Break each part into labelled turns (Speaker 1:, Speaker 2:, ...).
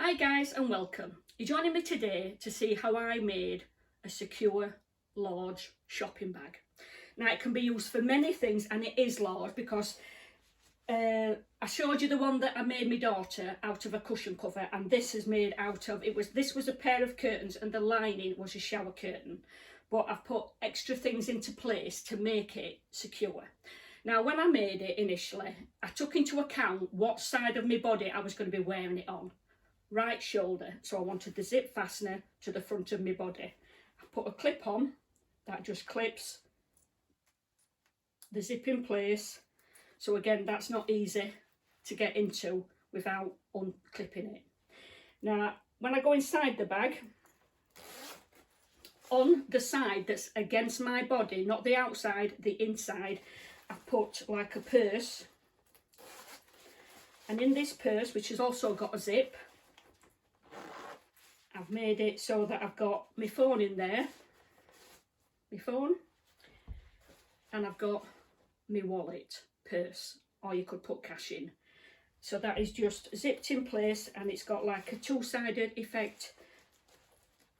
Speaker 1: Hi guys and welcome. You're joining me today to see how I made a secure large shopping bag. Now it can be used for many things and it is large because I showed you the one that I made my daughter out of a cushion cover, and this is made out of, this was a pair of curtains and the lining was a shower curtain, but I've put extra things into place to make it secure. Now when I made it initially, I took into account what side of my body I was going to be wearing it on. Right shoulder, so I wanted the zip fastener to the front of my body. I put a clip on that just clips the zip in place, so again that's not easy to get into without unclipping it. Now when I go inside the bag, on the side that's against my body, not the outside, the inside, I put like a purse, and in this purse, which has also got a zip, I've made it so that I've got my phone in there, my phone, and I've got my wallet, purse, or you could put cash in. So that is just zipped in place, and it's got like a two-sided effect,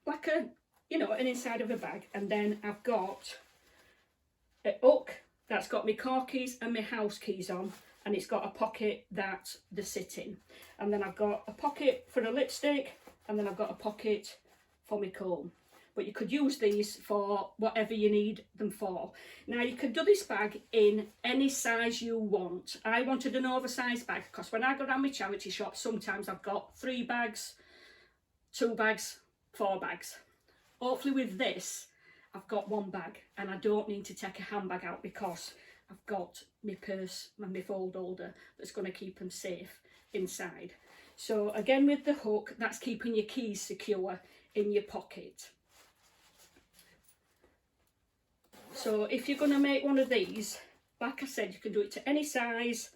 Speaker 1: like a, you know, an inside of a bag. And then I've got a hook that's got my car keys and my house keys on, and it's got a pocket that they sit in. And then I've got a pocket for a lipstick, and then I've got a pocket for my comb. But you could use these for whatever you need them for. Now you could do this bag in any size you want. I wanted an oversized bag because when I go down my charity shop, sometimes I've got 3 bags, 2 bags, 4 bags. Hopefully with this, I've got 1 bag and I don't need to take a handbag out because I've got my purse and my fold holder that's going to keep them safe inside. So again with the hook, that's keeping your keys secure in your pocket. So if you're going to make one of these, like I said, you can do it to any size,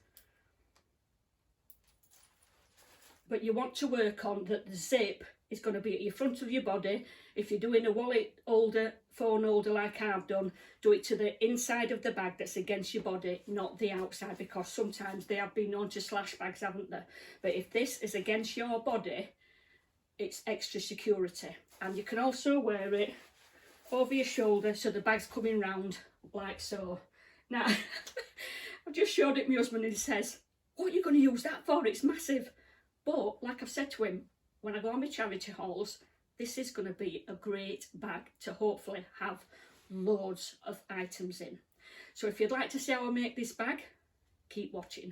Speaker 1: but you want to work on that the zip is going to be at your front of your body. If you're doing a wallet holder, phone holder like I've done, do it to the inside of the bag that's against your body, not the outside, because sometimes they have been known to slash bags, haven't they? But if this is against your body, it's extra security. And you can also wear it over your shoulder so the bag's coming round like so. Now I've just showed it to my husband and he says, what are you going to use that for? It's massive. But like I've said to him, when I go on my charity hauls, this is going to be a great bag to hopefully have loads of items in. So if you'd like to see how I make this bag, keep watching.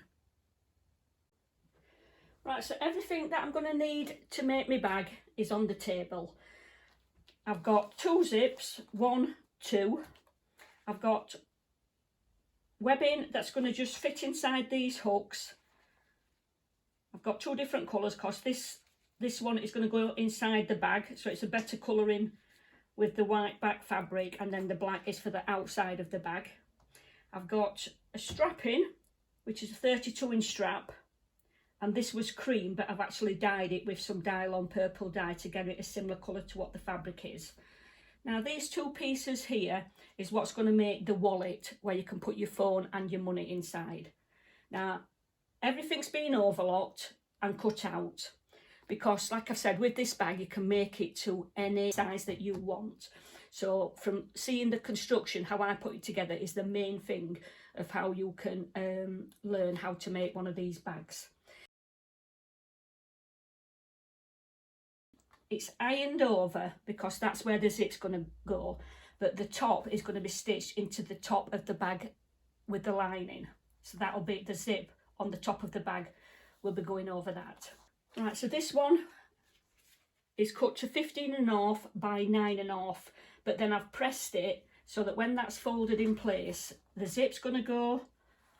Speaker 1: Right, so everything that I'm going to need to make my bag is on the table. I've got 2 zips, 1, 2. I've got webbing that's going to just fit inside these hooks. I've got 2 different colours because this one is going to go inside the bag, so it's a better colouring with the white back fabric, and then the black is for the outside of the bag. I've got a strapping, which is a 32-inch strap, and this was cream, but I've actually dyed it with some Dylon purple dye to get it a similar colour to what the fabric is. Now these 2 pieces here is what's going to make the wallet where you can put your phone and your money inside. Now everything's been overlocked and cut out, because like I said, with this bag you can make it to any size that you want. So from seeing the construction, how I put it together is the main thing of how you can learn how to make one of these bags. It's ironed over because that's where the zip's going to go, but the top is going to be stitched into the top of the bag with the lining. So that'll be the zip on the top of the bag, will be going over that. Right, so this one is cut to 15.5 by 9.5, but then I've pressed it so that when that's folded in place, the zip's going to go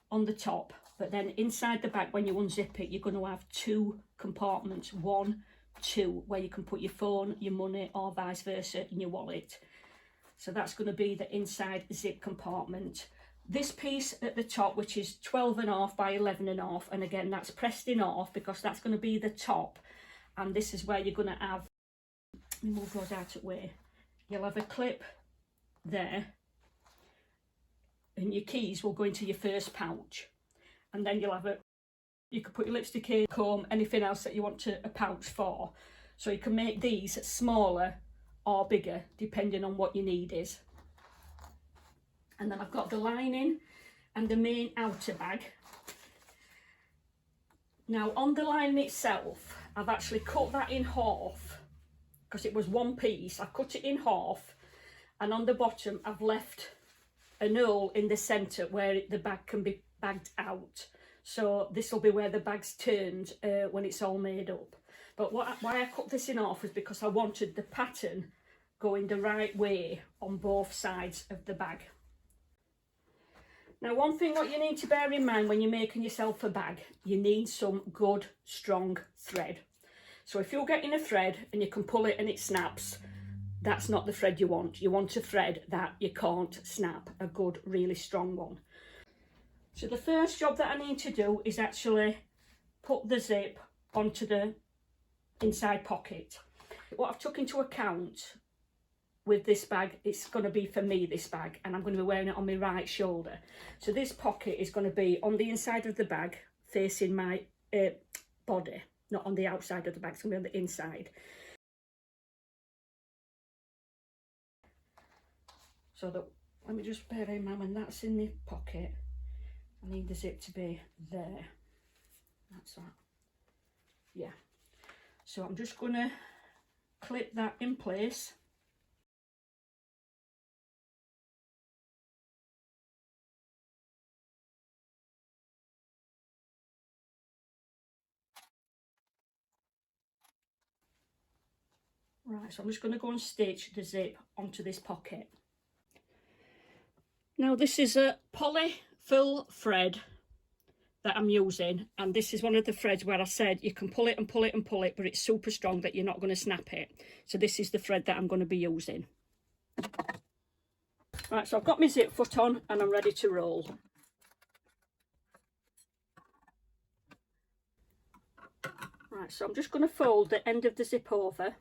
Speaker 1: on the top, but then inside the bag, when you unzip it, you're going to have 2 compartments, 1, 2, where you can put your phone, your money, or vice versa in your wallet. So that's going to be the inside zip compartment. This piece at the top, which is 12.5 by 11.5, and again that's pressed in off because that's going to be the top, and this is where you're going to have, let me move those out of the way, you'll have a clip there, and your keys will go into your first pouch, and then you'll have a You could put your lipstick in, comb, anything else that you want a pouch for. So you can make these smaller or bigger depending on what your need is. And then I've got the lining and the main outer bag. Now on the lining itself, I've actually cut that in half because it was one piece. I cut it in half, and on the bottom I've left a hole in the centre where the bag can be bagged out. So this will be where the bag's turned when it's all made up. But why I cut this in half was because I wanted the pattern going the right way on both sides of the bag. Now, one thing what you need to bear in mind when you're making yourself a bag, you need some good, strong thread. So if you're getting a thread and you can pull it and it snaps, that's not the thread you want. You want a thread that you can't snap, a good, really strong one. So the first job that I need to do is actually put the zip onto the inside pocket. What I've took into account with this bag, it's going to be for me, this bag, and I'm going to be wearing it on my right shoulder. So this pocket is going to be on the inside of the bag facing my body, not on the outside of the bag, it's going to be on the inside. So that, let me just bear in mind when that's in the pocket, I need the zip to be there. That's that. Yeah. So I'm just going to clip that in place. Right, so I'm just going to go and stitch the zip onto this pocket. Now this is a poly full thread that I'm using, and this is one of the threads where I said you can pull it and pull it and pull it, but it's super strong that you're not going to snap it. So this is the thread that I'm going to be using. Right, so I've got my zip foot on and I'm ready to roll. Right, so I'm just going to fold the end of the zip over.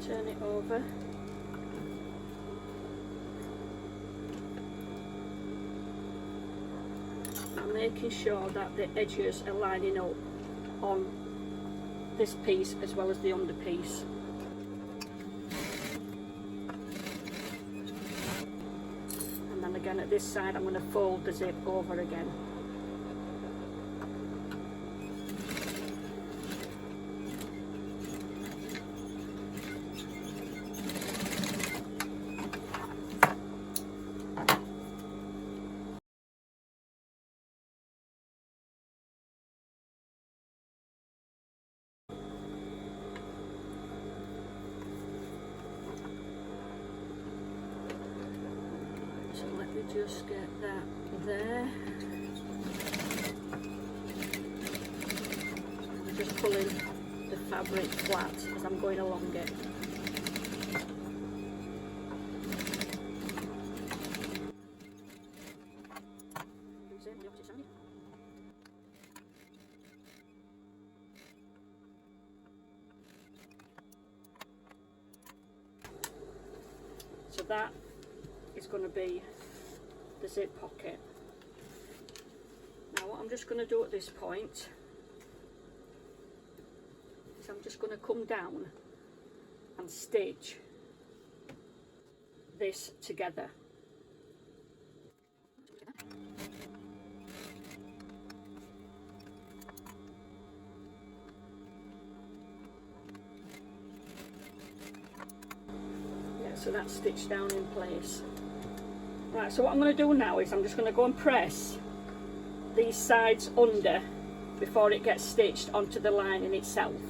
Speaker 1: Turn it over. I'm making sure that the edges are lining up on this piece as well as the under piece. And then again at this side I'm going to fold the zip over again. So let me just get that there. I'm just pulling the fabric flat as I'm going along it. So that is going to be the zip pocket. Now what I'm just going to do at this point is I'm just going to come down and stitch this together. Yeah, so that's stitched down in place. Right, so what I'm going to do now is I'm just going to go and press these sides under before it gets stitched onto the lining itself.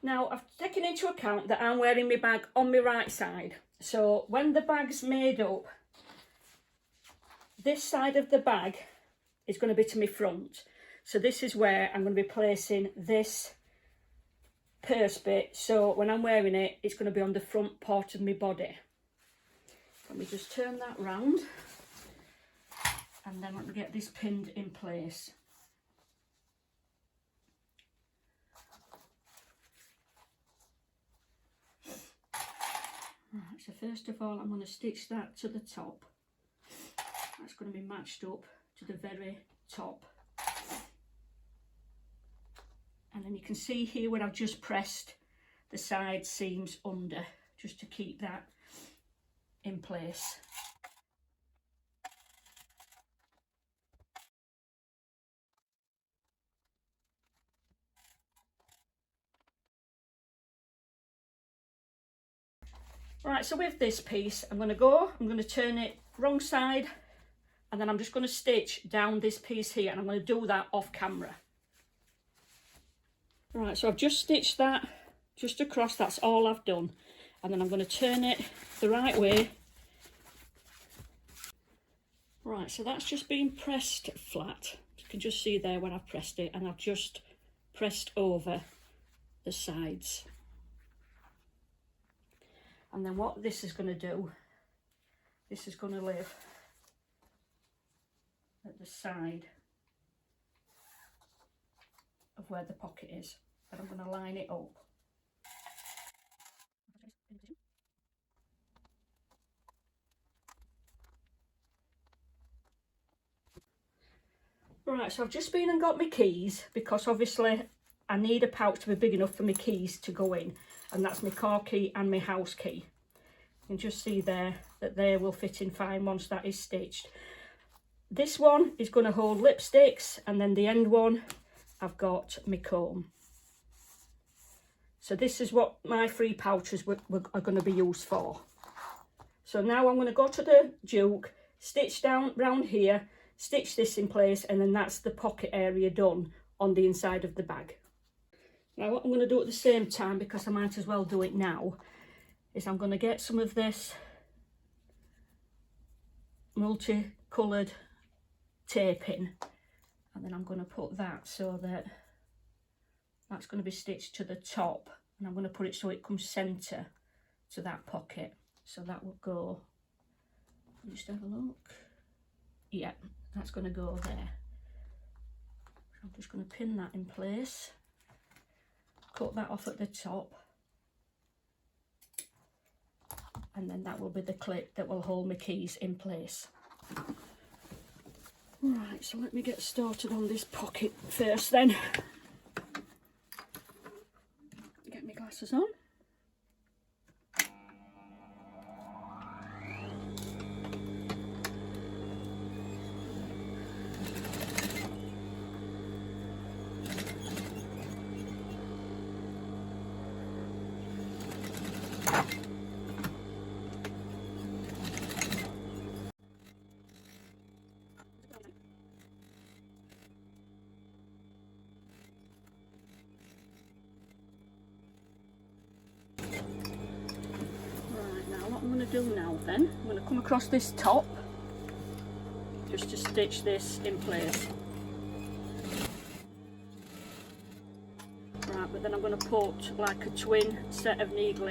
Speaker 1: Now I've taken into account that I'm wearing my bag on my right side, so when the bag's made up, this side of the bag is going to be to my front. So this is where I'm going to be placing this purse bit, so when I'm wearing it, it's going to be on the front part of my body. Let me just turn that round, and then let me get this pinned in place. Right, so first of all I'm going to stitch that to the top. That's going to be matched up to the very top. And then you can see here where I've just pressed the side seams under, just to keep that in place. Right, so with this piece, I'm going to turn it wrong side, and then I'm just going to stitch down this piece here, and I'm going to do that off camera. Right, so I've just stitched that just across, that's all I've done. And then I'm going to turn it the right way. Right, so that's just been pressed flat. You can just see there when I've pressed it, and I've just pressed over the sides. And then what this is going to do, this is going to live at the side of where the pocket is, and I'm going to line it up. Right, so I've just been and got my keys, because obviously I need a pouch to be big enough for my keys to go in, and that's my car key and my house key. You can just see there that they will fit in fine once that is stitched. This one is going to hold lipsticks, and then the end one I've got my comb. So this is what my 3 pouches are going to be used for. So now I'm going to go to the Duke, stitch down round here, stitch this in place, and then that's the pocket area done on the inside of the bag. Now what I'm going to do at the same time, because I might as well do it now, is I'm going to get some of this multicoloured tape in, and then I'm going to put that so that that's going to be stitched to the top, and I'm going to put it so it comes centre to that pocket. So that will go, just have a look, yeah, that's going to go there. So I'm just going to pin that in place, cut that off at the top, and then that will be the clip that will hold my keys in place. Right, so let me get started on this pocket first then. Get my glasses on. I'm going to do now then, I'm going to come across this top just to stitch this in place. Right, but then I'm going to put like a twin set of needle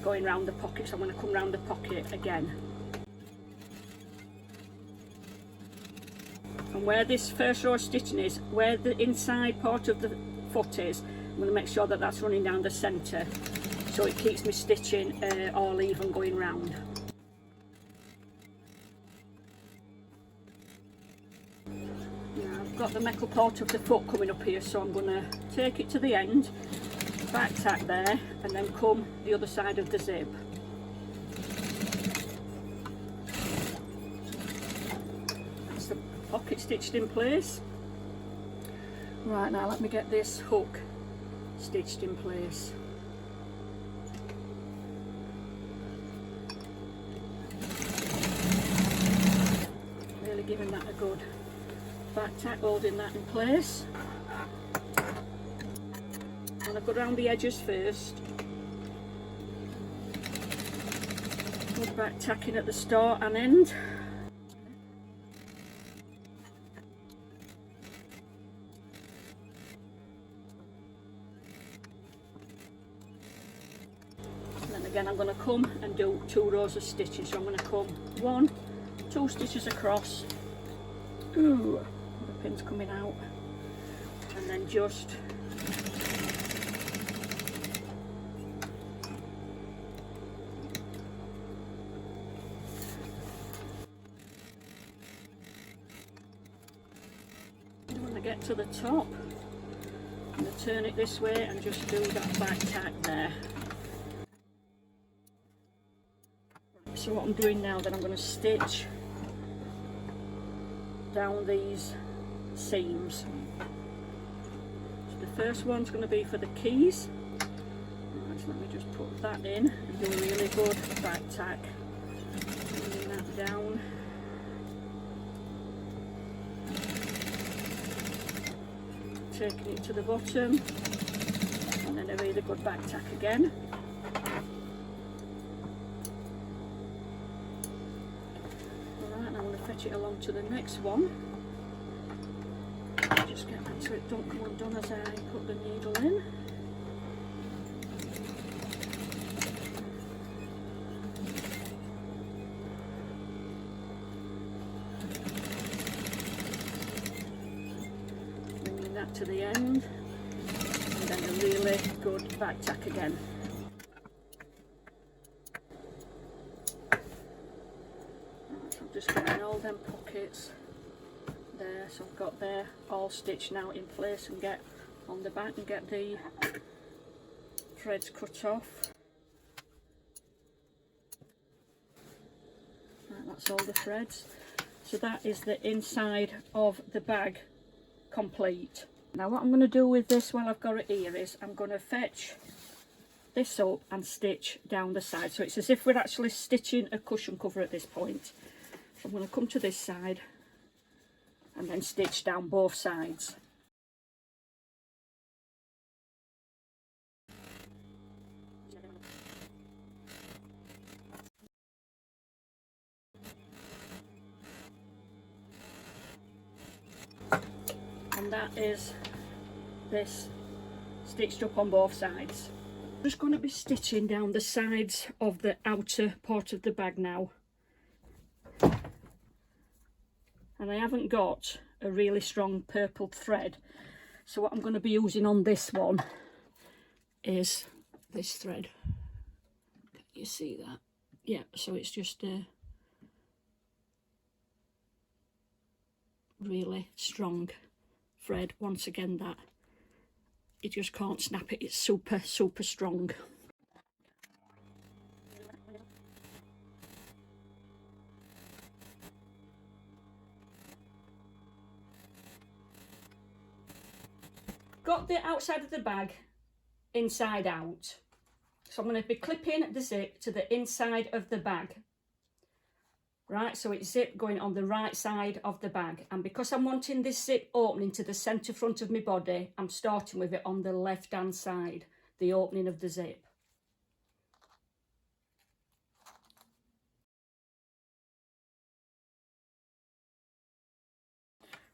Speaker 1: going round the pocket, so I'm going to come round the pocket again. And where this first row of stitching is, where the inside part of the foot is, I'm going to make sure that that's running down the centre, so it keeps me stitching all even going round. Now I've got the metal part of the foot coming up here, so I'm going to take it to the end, back tack there, and then come the other side of the zip. That's the pocket stitched in place. Right, now let me get this hook stitched in place. Giving that a good back tack, holding that in place. And I go round the edges first. Good back tacking at the start and end. And then again I'm going to come and do 2 rows of stitches. So I'm going to come 1, 2 stitches across. Ooh, the pin's coming out. And then just when I get to the top, I'm going to turn it this way and just do that back tack there. So what I'm doing now, then I'm going to stitch down these seams. So the first one's going to be for the keys. Right, so let me just put that in and do a really good back tack. Bringing that down. Taking it to the bottom, and then a really good back tack again. Alright, now I'm going to fetch it along to the next one. Just get that so it don't come undone as I put the needle in. Bringing that to the end, and then a really good back tack again. Right, so I'm just getting all them pockets there, so I've got there all stitched now in place, and get on the back and get the threads cut off. Right, that's all the threads. So that is the inside of the bag complete. Now what I'm going to do with this while I've got it here is I'm going to fetch this up and stitch down the side, so it's as if we're actually stitching a cushion cover at this point. So I'm going to come to this side and then stitch down both sides. And that is this stitched up on both sides. I'm just going to be stitching down the sides of the outer part of the bag now. And I haven't got a really strong purple thread, so what I'm going to be using on this one is this thread. You see that? Yeah, so it's just a really strong thread. Once again, that you just can't snap it, it's super strong. Got the outside of the bag inside out, so I'm going to be clipping the zip to the inside of the bag. Right, so it's zip going on the right side of the bag, and because I'm wanting this zip opening to the centre front of my body, I'm starting with it on the left hand side, the opening of the zip.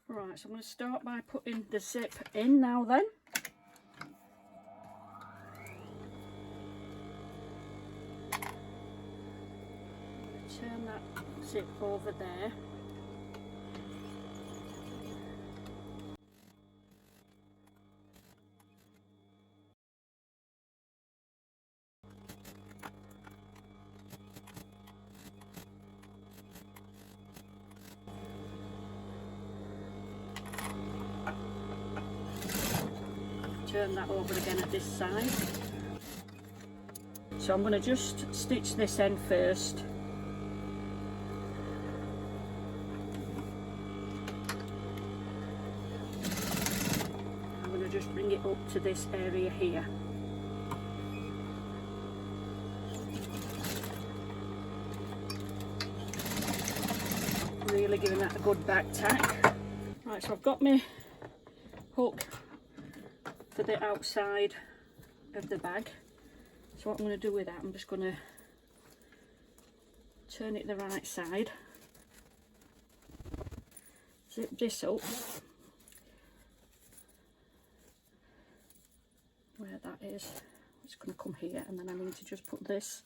Speaker 1: Right, so I'm going to start by putting the zip in now then. I'm going to turn that zip over there. Turn that over again at this side. So I'm going to just stitch this end first. I'm going to just bring it up to this area here. Really giving that a good back tack. Right, so I've got my hook for the outside of the bag. So what I'm going to do with that, I'm just going to turn it the right side, zip this up where that is, it's going to come here, and then I need to just put this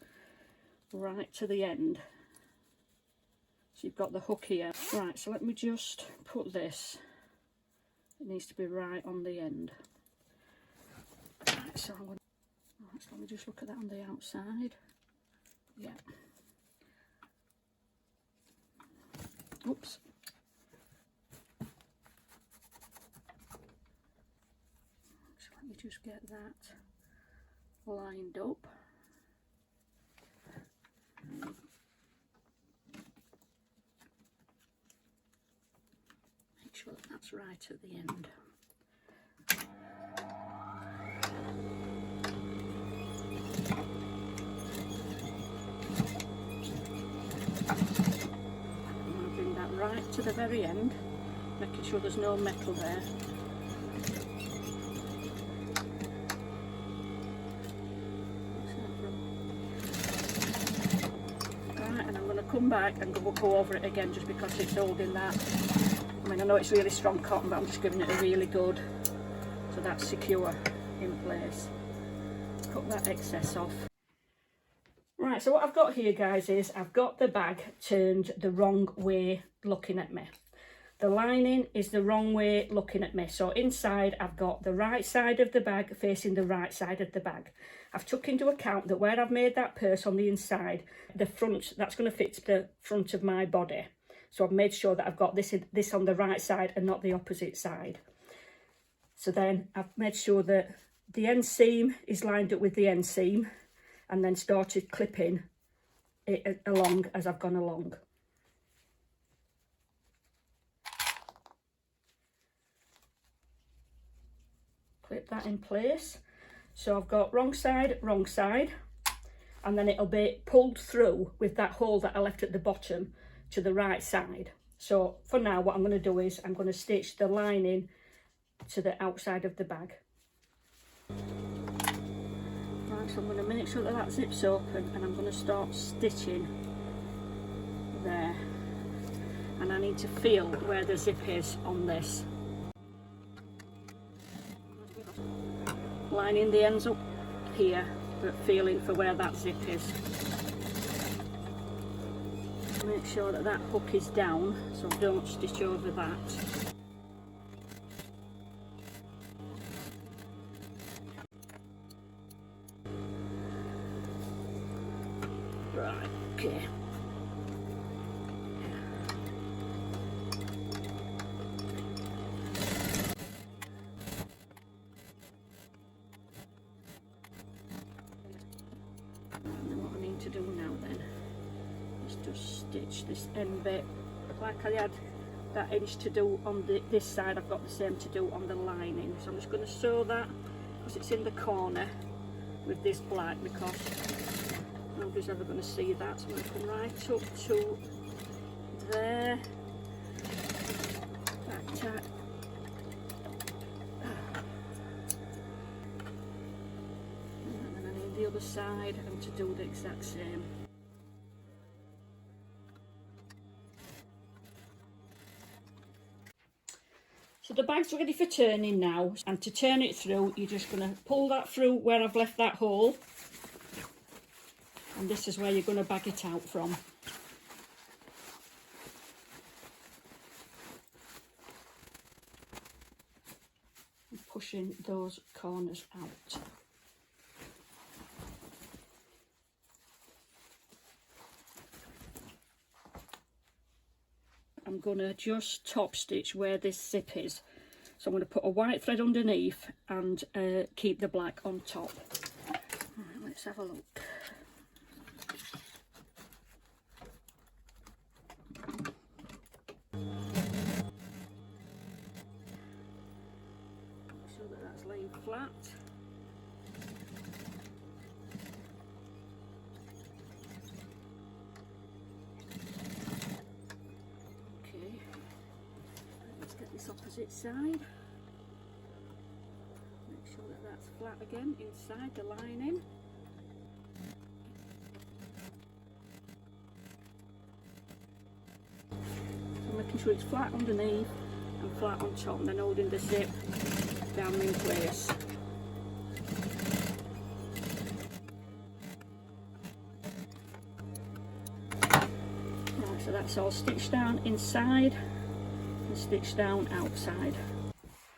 Speaker 1: right to the end. So you've got the hook here. Right, so let me just put this, it needs to be right on the end. Right, so I'm going to, right, so let me just look at that on the outside. Yeah. Oops. So let me just get that lined up. Make sure that that's right at the end. Right to the very end, making sure there's no metal there. Alright, and I'm going to come back and go over it again just because it's holding that. I mean, I know it's really strong cotton, but I'm just giving it a really good, so that's secure in place. Cut that excess off. Right, so what I've got here, guys, is I've got the bag turned the wrong way looking at me. The lining is the wrong way looking at me. So inside I've got the right side of the bag facing the right side of the bag. I've took into account that where I've made that purse on the inside, the front, that's going to fit the front of my body. So I've made sure that I've got this on the right side and not the opposite side. So then I've made sure that the end seam is lined up with the end seam, and then started clipping it along as I've gone along. Clip that in place. So I've got wrong side, and then it'll be pulled through with that hole that I left at the bottom to the right side. So for now, what I'm going to do is I'm going to stitch the lining to the outside of the bag. So I'm going to make sure that that zips open, and I'm going to start stitching there, and I need to feel where the zip is on this. Lining the ends up here, but feeling for where that zip is. Make sure that that hook is down, so don't stitch over that. Right, okay. And then what I need to do now then is just stitch this end bit. Like I had that inch to do on this side, I've got the same to do on the lining. So I'm just going to sew that because it's in the corner with this black, because nobody's ever going to see that. So I'm going to come right up to there, back tack, and then I need the other side and to do the exact same. So the bag's ready for turning now, and to turn it through you're just going to pull that through where I've left that hole. And this is where you're going to bag it out from. And pushing those corners out. I'm going to just top stitch where this zip is. So I'm going to put a white thread underneath and keep the black on top. Right, let's have a look. Make sure that that's laying flat. Opposite side. Make sure that that's flat again inside the lining. So making sure it's flat underneath and flat on top, and then holding the zip down in place. So that's all stitched down inside and stitched down outside.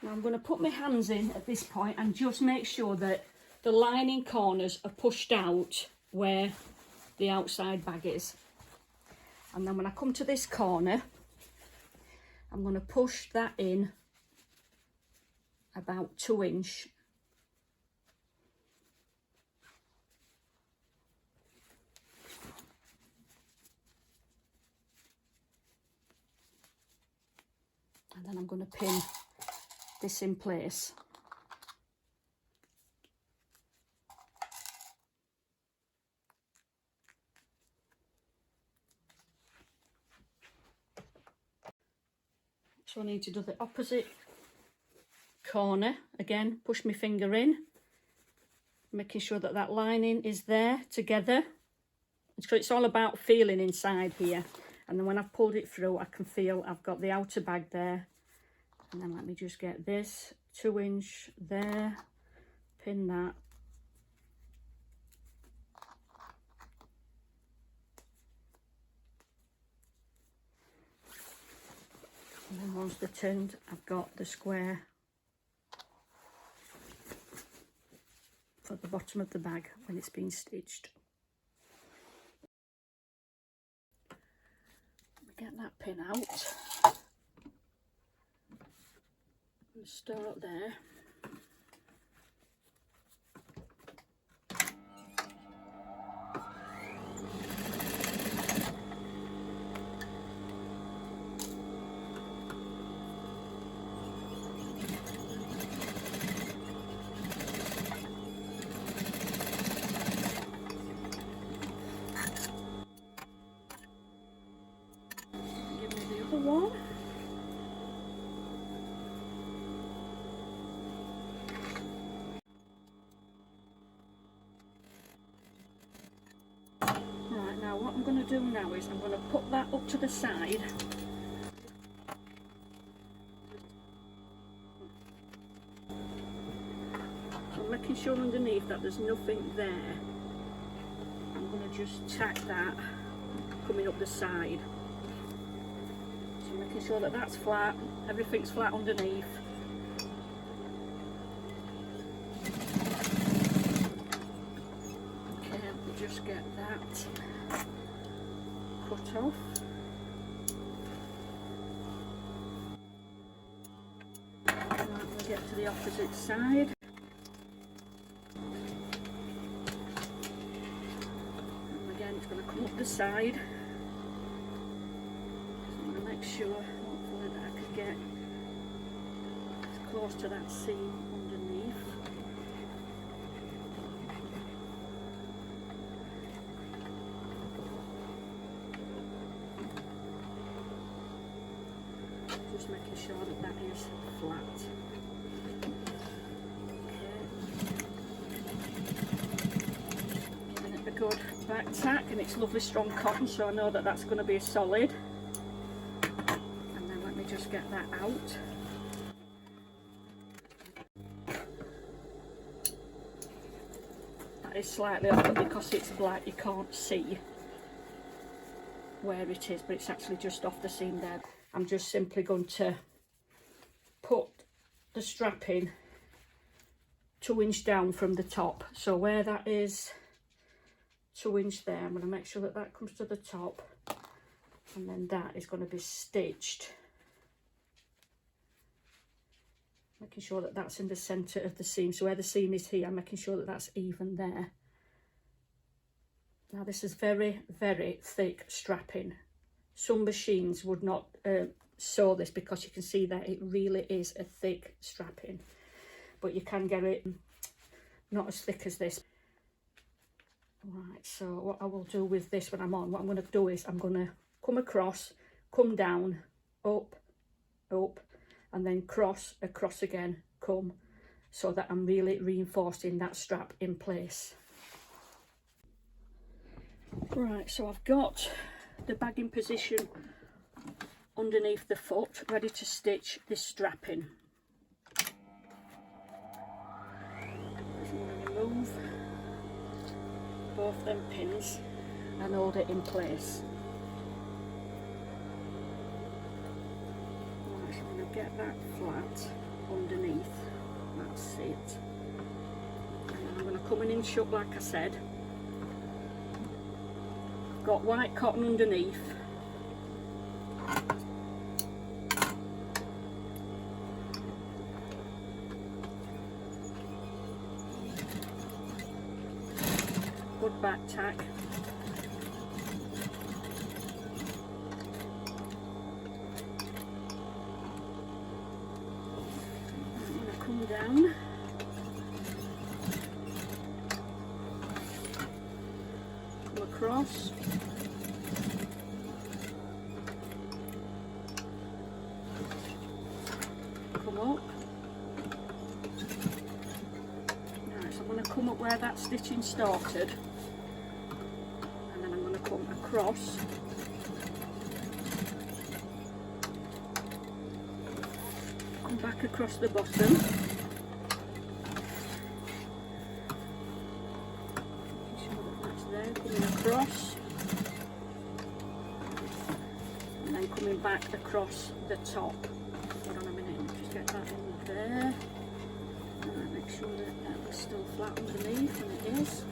Speaker 1: Now I'm going to put my hands in at this point and just make sure that the lining corners are pushed out where the outside bag is. And then when I come to this corner, I'm going to push that in about 2 inch. And then I'm going to pin this in place. So I need to do the opposite corner again, push my finger in, making sure that that lining is there together. It's all about feeling inside here, and then when I've pulled it through I can feel I've got the outer bag there. And then let me just get this 2 inch there, pin that. And then once they're turned, I've got the square for the bottom of the bag when it's been stitched. Get that pin out. And start there. One. Right, now what I'm going to do now is I'm going to put that up to the side. I'm making sure underneath that there's nothing there. I'm going to just tack that coming up the side. Making sure that that's flat, everything's flat underneath. Okay, let me just get that cut off. Right, we'll get to the opposite side. And again, it's going to come up the side. Sure, hopefully that I can get as close to that seam underneath. Just making sure that that is flat. Okay. Giving it a good back tack, and it's lovely strong cotton, so I know that that's going to be a solid. Just get that out. That is slightly off, but because it's black you can't see where it is, but it's actually just off the seam there. I'm just simply going to put the strap in 2 inch down from the top. So where that is 2 inch there, I'm going to make sure that that comes to the top, and then that is going to be stitched. Making sure that that's in the centre of the seam. So where the seam is here, I'm making sure that that's even there. Now this is very, very thick strapping. Some machines would not sew this because you can see that it really is a thick strapping. But you can get it not as thick as this. Right, so what I will do with this when I'm on, what I'm going to do is I'm going to come across, come down, up, up, and then cross, across again, come, so that I'm really reinforcing that strap in place. Right, so I've got the bag in position underneath the foot, ready to stitch this strap in. I'm going to remove both them pins and hold it in place. get that flat underneath. That's it. And I'm going to come in and shut like I said. I've got white cotton underneath. Good back tack. I'm going to come down. Come across. Come up. Right, so I'm going to come up where that stitching started. Come across, come back across the bottom, make sure that that's there, coming across, and then coming back across the top. Hold on a minute, just get that in there, and make sure that that was still flat underneath, and it is.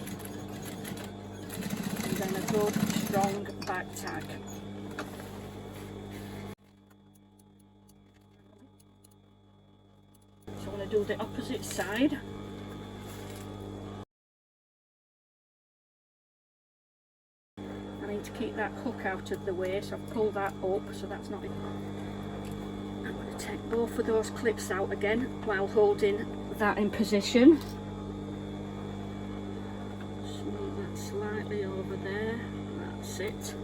Speaker 1: Then a good strong back tack. So I'm going to do the opposite side. I need to keep that hook out of the way, so I've pulled that up so that's not in. I'm going to take both of those clips out again while holding that in position. Slightly over there, that's it.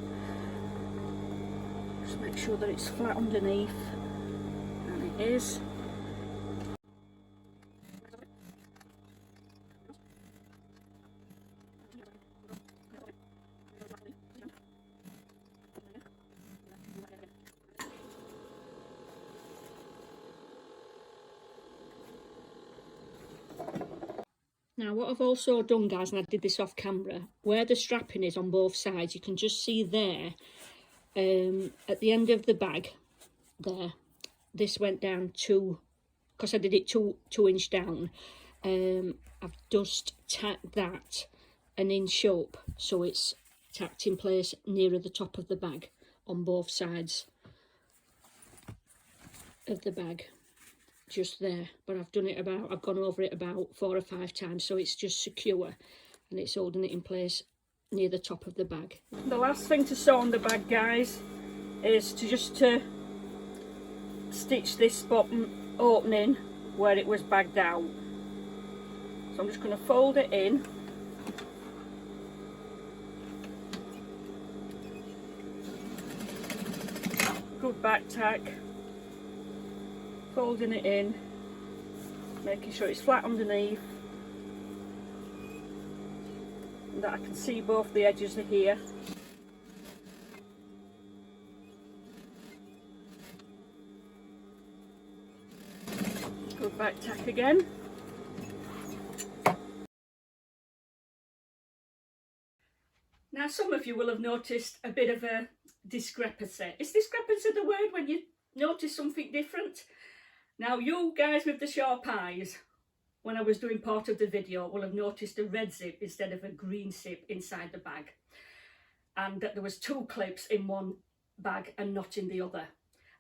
Speaker 1: Just make sure that it's flat underneath, and it is. Now what I've also done, guys, and I did this off camera, where the strapping is on both sides, you can just see there, at the end of the bag, there, this went down because I did it two inch down. I've just tacked that an inch up, so it's tacked in place nearer the top of the bag on both sides of the bag. Just there, but I've gone over it about 4 or 5 times, so it's just secure and it's holding it in place near the top of the bag. The last thing to sew on the bag, guys, is to stitch this bottom opening where it was bagged out. So I'm just going to fold it in. Good back tack. Folding it in, making sure it's flat underneath, and that I can see both the edges are here. Good back tack again. Now some of you will have noticed a bit of a discrepancy. Is discrepancy the word when you notice something different? Now you guys with the sharp eyes, when I was doing part of the video, will have noticed a red zip instead of a green zip inside the bag. And that there was 2 clips in one bag and not in the other.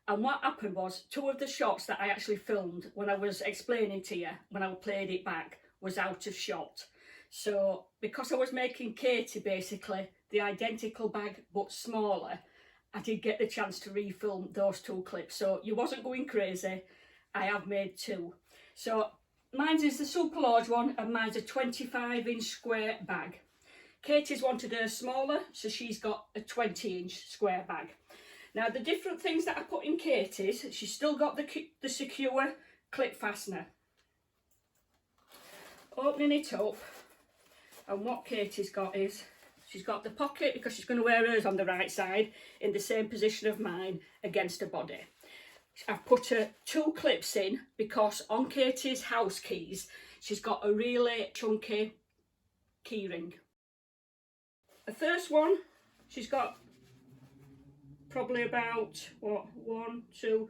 Speaker 1: And what happened was 2 of the shots that I actually filmed when I was explaining to you, when I played it back, was out of shot. So because I was making Katie basically the identical bag but smaller, I did get the chance to refilm those 2 clips. So you wasn't going crazy. I have made 2. So mine's is the super large one and mine's a 25-inch square bag. Katie's wanted her smaller, so she's got a 20-inch square bag. Now the different things that I put in Katie's, she's still got the secure clip fastener. Opening it up, and what Katie's got is, she's got the pocket, because she's going to wear hers on the right side, in the same position of mine, against her body. I've put 2 clips in because on Katie's house keys, she's got a really chunky key ring. The first one, she's got probably about, what, 1, 2,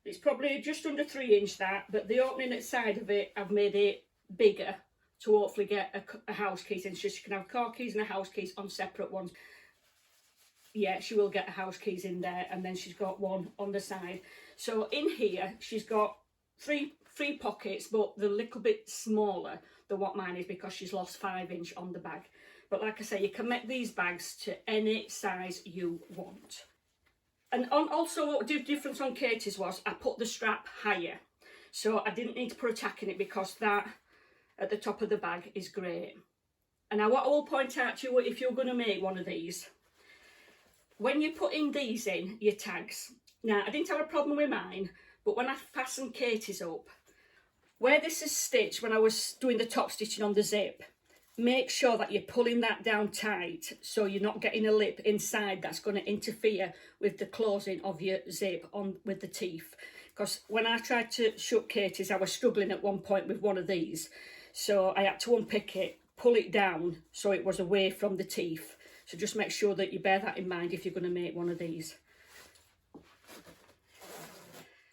Speaker 1: It's probably just under 3 inch that, but the opening at the side of it, I've made it bigger to hopefully get a house keys in, so she can have car keys and a house keys on separate ones. Yeah, she will get a house keys in there, and then she's got one on the side. So in here, she's got three pockets, but they're a little bit smaller than what mine is because she's lost 5 inch on the bag. But like I say, you can make these bags to any size you want. And also what the difference on Katie's was I put the strap higher. So I didn't need to put a tack in it because that at the top of the bag is great. And now what I will point out to you, if you're going to make one of these, when you're putting these in, your tags. Now, I didn't have a problem with mine, but when I fastened Katie's up, where this is stitched, when I was doing the top stitching on the zip, make sure that you're pulling that down tight so you're not getting a lip inside that's going to interfere with the closing of your zip on with the teeth. Because when I tried to shut Katie's, I was struggling at one point with one of these. So I had to unpick it, pull it down so it was away from the teeth. So just make sure that you bear that in mind if you're going to make one of these.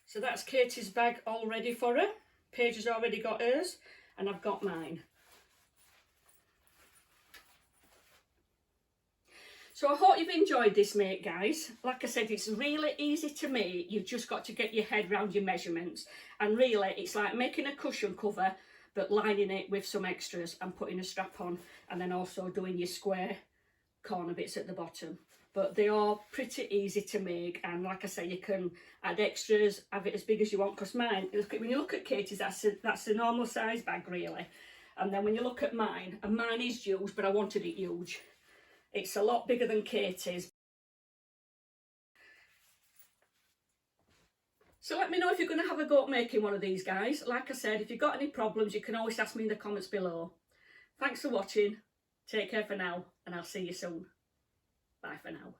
Speaker 1: So that's Katie's bag all ready for her. Paige has already got hers and I've got mine. So I hope you've enjoyed this make, guys. Like I said, it's really easy to make. You've just got to get your head around your measurements. And really, it's like making a cushion cover, but lining it with some extras and putting a strap on, and then also doing your square corner bits at the bottom. But they are pretty easy to make, and like I say, you can add extras, have it as big as you want, because mine, when you look at Katie's, that's a normal size bag really. And then when you look at mine, and mine is huge, but I wanted it huge. It's a lot bigger than Katie's. So let me know if you're going to have a go at making one of these, guys. Like I said, if you've got any problems, you can always ask me in the comments below. Thanks for watching. Take care for now, and I'll see you soon. Bye for now.